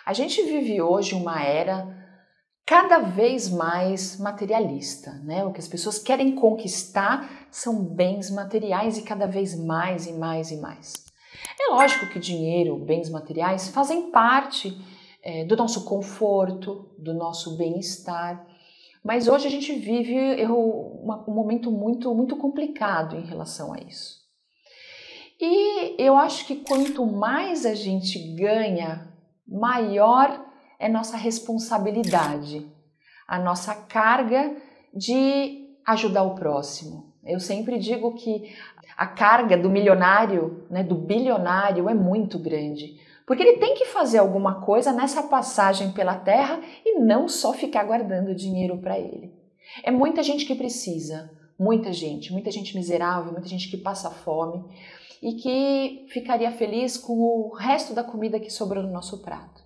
A gente vive hoje uma era cada vez mais materialista, né? O que as pessoas querem conquistar são bens materiais e cada vez mais e mais e mais. É lógico que dinheiro, bens materiais fazem parte do nosso conforto, do nosso bem-estar, mas hoje a gente vive um momento muito complicado em relação a isso. E eu acho que quanto mais a gente ganha, maior é nossa responsabilidade, a nossa carga de ajudar o próximo. Eu sempre digo que a carga do milionário, né, do bilionário é muito grande, porque ele tem que fazer alguma coisa nessa passagem pela terra e não só ficar guardando dinheiro para ele. É muita gente que precisa, muita gente miserável, muita gente que passa fome e que ficaria feliz com o resto da comida que sobrou no nosso prato.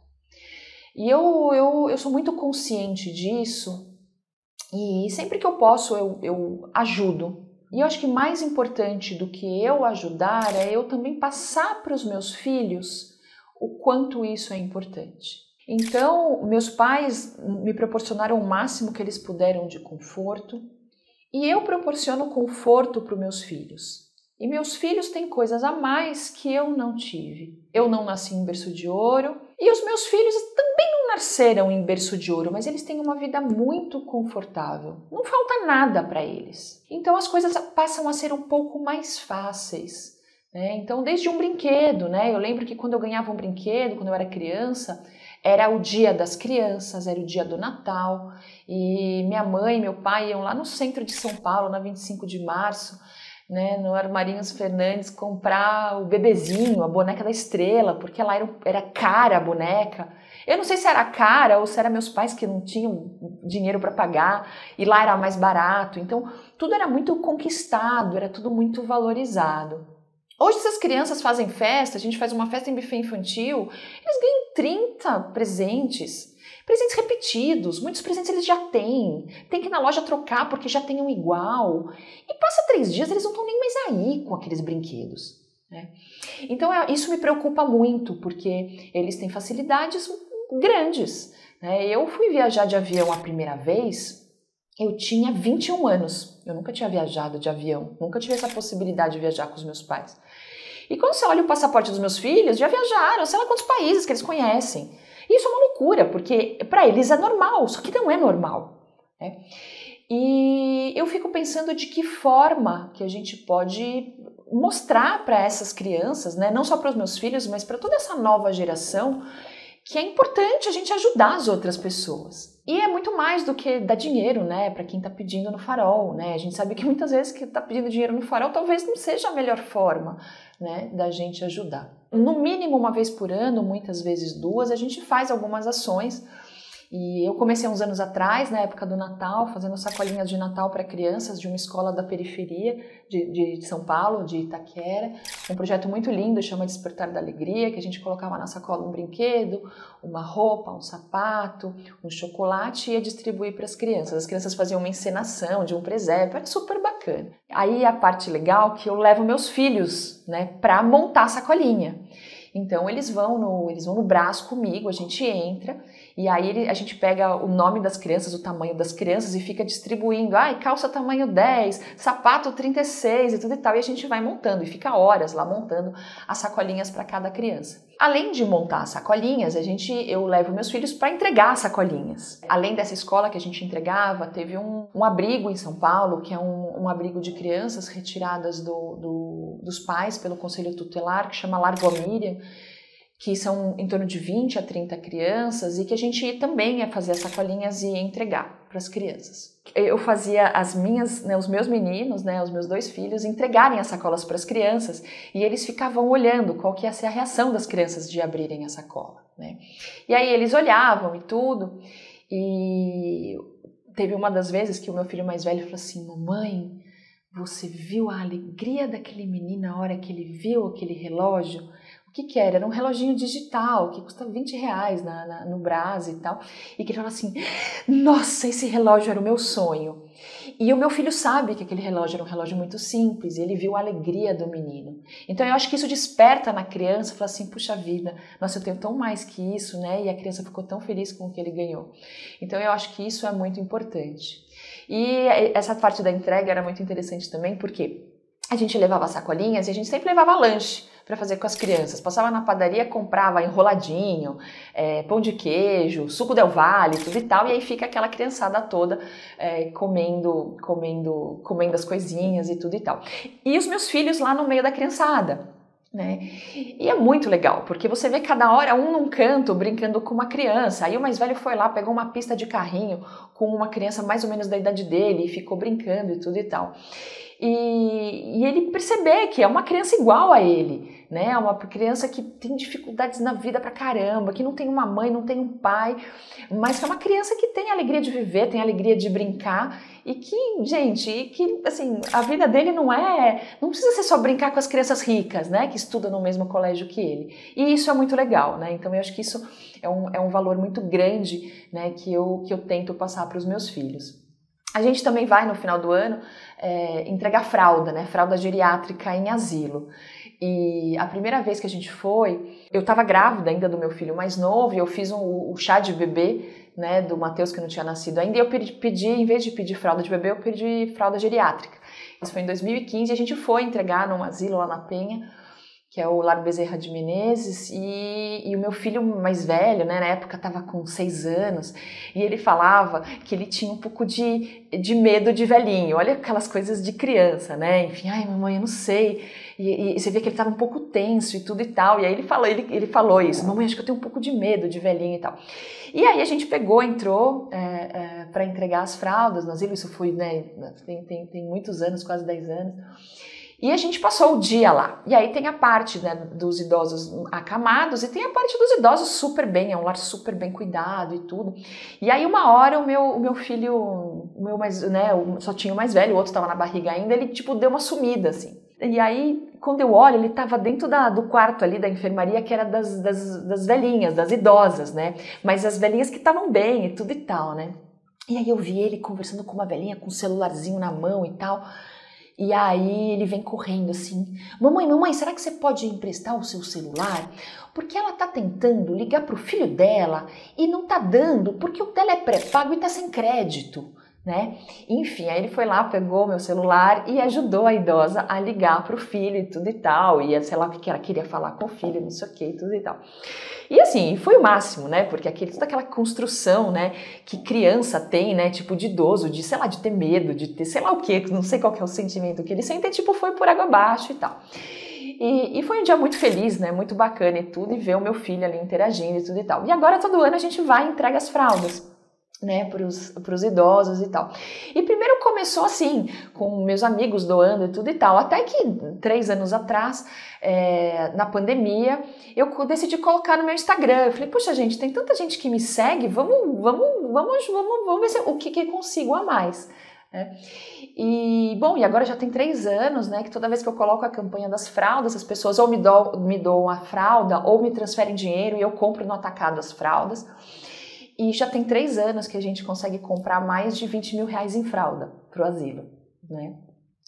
E eu sou muito consciente disso e sempre que eu posso eu ajudo. E eu acho que mais importante do que eu ajudar é eu também passar para os meus filhos o quanto isso é importante. Então, meus pais me proporcionaram o máximo que eles puderam de conforto e eu proporciono conforto para os meus filhos. E meus filhos têm coisas a mais que eu não tive. Eu não nasci em berço de ouro e os meus filhos também não nasceram em berço de ouro, mas eles têm uma vida muito confortável. Não falta nada para eles. Então as coisas passam a ser um pouco mais fáceis, né? Então desde um brinquedo, né? Eu lembro que quando eu ganhava um brinquedo, quando eu era criança, era o dia das crianças, era o dia do Natal e minha mãe e meu pai iam lá no centro de São Paulo, na 25 de março, né, no Armarinhos Fernandes, comprar o bebezinho, a boneca da estrela, porque lá era cara a boneca. Eu não sei se era cara ou se era meus pais que não tinham dinheiro para pagar e lá era mais barato. Então, tudo era muito conquistado, era tudo muito valorizado. Hoje, se as crianças fazem festa, a gente faz uma festa em buffet infantil, eles ganham 30 presentes repetidos, muitos presentes eles já têm, tem que ir na loja trocar porque já tem um igual, e passa 3 dias eles não estão nem mais aí com aqueles brinquedos, né? Então isso me preocupa muito, porque eles têm facilidades grandes, né? Eu fui viajar de avião a primeira vez, eu tinha 21 anos, eu nunca tinha viajado de avião, nunca tive essa possibilidade de viajar com os meus pais. E quando você olha o passaporte dos meus filhos, já viajaram, sei lá quantos países que eles conhecem. Isso é uma loucura, porque para eles é normal, só que não é normal, né? E eu fico pensando de que forma que a gente pode mostrar para essas crianças, né, não só para os meus filhos, mas para toda essa nova geração, que é importante a gente ajudar as outras pessoas. E é muito mais do que dar dinheiro, né, para quem está pedindo no farol, né? A gente sabe que muitas vezes quem está pedindo dinheiro no farol talvez não seja a melhor forma, né, da gente ajudar. No mínimo uma vez por ano, muitas vezes 2, a gente faz algumas ações. E eu comecei uns anos atrás, na época do Natal, fazendo sacolinhas de Natal para crianças de uma escola da periferia de São Paulo, de Itaquera. Um projeto muito lindo, chama Despertar da Alegria, que a gente colocava na sacola um brinquedo, uma roupa, um sapato, um chocolate e ia distribuir para as crianças. As crianças faziam uma encenação de um presépio, era super bacana. Aí a parte legal é que eu levo meus filhos, né, para montar a sacolinha. Então eles vão no braço comigo, a gente entra e aí a gente pega o nome das crianças, o tamanho das crianças e fica distribuindo, calça tamanho 10, sapato 36 e tudo e tal, e a gente vai montando e fica horas lá montando as sacolinhas para cada criança. Além de montar as sacolinhas, eu levo meus filhos para entregar as sacolinhas. Além dessa escola que a gente entregava, teve um abrigo em São Paulo, que é um abrigo de crianças retiradas dos pais pelo Conselho Tutelar, que chama Largo Miriam, que são em torno de 20 a 30 crianças e que a gente também ia fazer as sacolinhas e ia entregar para as crianças. Eu fazia os meus meninos, né, os meus 2 filhos, entregarem as sacolas para as crianças e eles ficavam olhando qual que ia ser a reação das crianças de abrirem a sacola, né? E aí eles olhavam e tudo, e teve uma das vezes que o meu filho mais velho falou assim: mamãe, você viu a alegria daquele menino na hora que ele viu aquele relógio? que era? Era um reloginho digital que custa R$20 no Brás e tal. E que ele falava assim, nossa, esse relógio era o meu sonho. E o meu filho sabe que aquele relógio era um relógio muito simples, e ele viu a alegria do menino. Então eu acho que isso desperta na criança, fala assim, puxa vida, nossa, eu tenho tão mais que isso, né? E a criança ficou tão feliz com o que ele ganhou. Então eu acho que isso é muito importante. E essa parte da entrega era muito interessante também, porque a gente levava sacolinhas e a gente sempre levava lanche para fazer com as crianças. Passava na padaria, comprava enroladinho, pão de queijo, suco del Valle, tudo e tal, e aí fica aquela criançada toda comendo as coisinhas e tudo e tal. E os meus filhos lá no meio da criançada, né? E é muito legal, porque você vê cada hora um num canto brincando com uma criança. Aí o mais velho foi lá, pegou uma pista de carrinho com uma criança mais ou menos da idade dele e ficou brincando e tudo e tal. E ele perceber que é uma criança igual a ele, né? É uma criança que tem dificuldades na vida pra caramba, que não tem uma mãe, não tem um pai, mas que é uma criança que tem a alegria de viver, tem a alegria de brincar e que, gente, assim, a vida dele não precisa ser só brincar com as crianças ricas, né? Que estudam no mesmo colégio que ele. E isso é muito legal, né? Então eu acho que isso é um valor muito grande, né? Que eu tento passar para os meus filhos. A gente também vai, no final do ano, entregar fralda, né? Fralda geriátrica em asilo. E a primeira vez que a gente foi, eu estava grávida ainda do meu filho mais novo e eu fiz o chá de bebê, né, do Matheus, que não tinha nascido ainda, e eu pedi, em vez de pedir fralda de bebê, eu pedi fralda geriátrica. Isso foi em 2015 e a gente foi entregar num asilo lá na Penha, que é o Lar Bezerra de Menezes, e o meu filho mais velho, né, na época estava com 6 anos, e ele falava que ele tinha um pouco de medo de velhinho. Olha aquelas coisas de criança, né? Enfim, ai mamãe, eu não sei. E você vê que ele estava um pouco tenso e tudo e tal, e aí ele falou isso, mamãe, acho que eu tenho um pouco de medo de velhinho e tal. E aí a gente entrou para entregar as fraldas no asilo, isso foi, né, tem muitos anos, quase 10 anos, e a gente passou o dia lá. E aí tem a parte, né, dos idosos acamados e tem a parte dos idosos super bem, é um lar super bem cuidado e tudo. E aí uma hora o meu filho, só tinha o mais velho, o outro estava na barriga ainda, ele tipo deu uma sumida assim. E aí quando eu olho, ele estava dentro do quarto ali da enfermaria, que era das velhinhas, das idosas, né? Mas as velhinhas que estavam bem e tudo e tal, né? E aí eu vi ele conversando com uma velhinha com um celularzinho na mão e tal. E aí ele vem correndo assim, mamãe, será que você pode emprestar o seu celular? Porque ela tá tentando ligar pro filho dela e não tá dando, porque o dela é pré-pago e tá sem crédito, né? Enfim, aí ele foi lá, pegou meu celular e ajudou a idosa a ligar pro filho e tudo e tal, e sei lá o que ela queria falar com o filho, não sei o que e tudo e tal. E assim, foi o máximo, né? Porque toda aquela construção, né, que criança tem, né, tipo de idoso, de, sei lá, de ter medo, de ter sei lá o que, não sei qual que é o sentimento que ele sente, tipo, foi por água abaixo e tal. E foi um dia muito feliz, né, muito bacana e tudo, e ver o meu filho ali interagindo e tudo e tal. E agora todo ano a gente vai e entrega as fraldas, né, pros idosos e tal. E primeiro começou assim, com meus amigos doando e tudo e tal, até que 3 anos atrás, na pandemia, eu decidi colocar no meu Instagram. Eu falei, puxa gente, tem tanta gente que me segue, vamos ver o que eu consigo a mais. E bom, e agora já tem 3 anos, né, que toda vez que eu coloco a campanha das fraldas, as pessoas ou me doam a fralda ou me transferem dinheiro e eu compro no atacado as fraldas. E já tem 3 anos que a gente consegue comprar mais de R$20 mil em fralda pro asilo, né?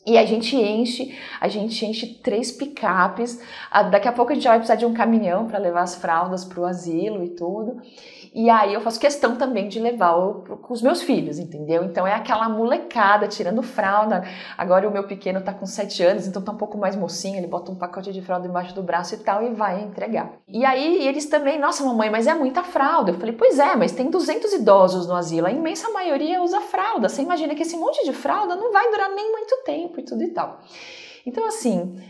E a gente enche 3 picapes, daqui a pouco a gente já vai precisar de um caminhão para levar as fraldas pro asilo e tudo. E aí eu faço questão também de levar com os meus filhos, entendeu? Então é aquela molecada tirando fralda. Agora o meu pequeno tá com 7 anos, então tá um pouco mais mocinho, ele bota um pacote de fralda embaixo do braço e tal e vai entregar. E aí eles também, nossa mamãe, mas é muita fralda. Eu falei, pois é, mas tem 200 idosos no asilo, a imensa maioria usa fralda. Você imagina que esse monte de fralda não vai durar nem muito tempo e tudo e tal. Então assim,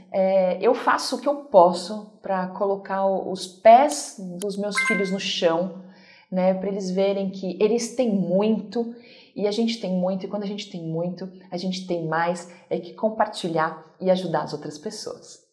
eu faço o que eu posso para colocar os pés dos meus filhos no chão, né, para eles verem que eles têm muito e a gente tem muito, e quando a gente tem muito, a gente tem mais que compartilhar e ajudar as outras pessoas.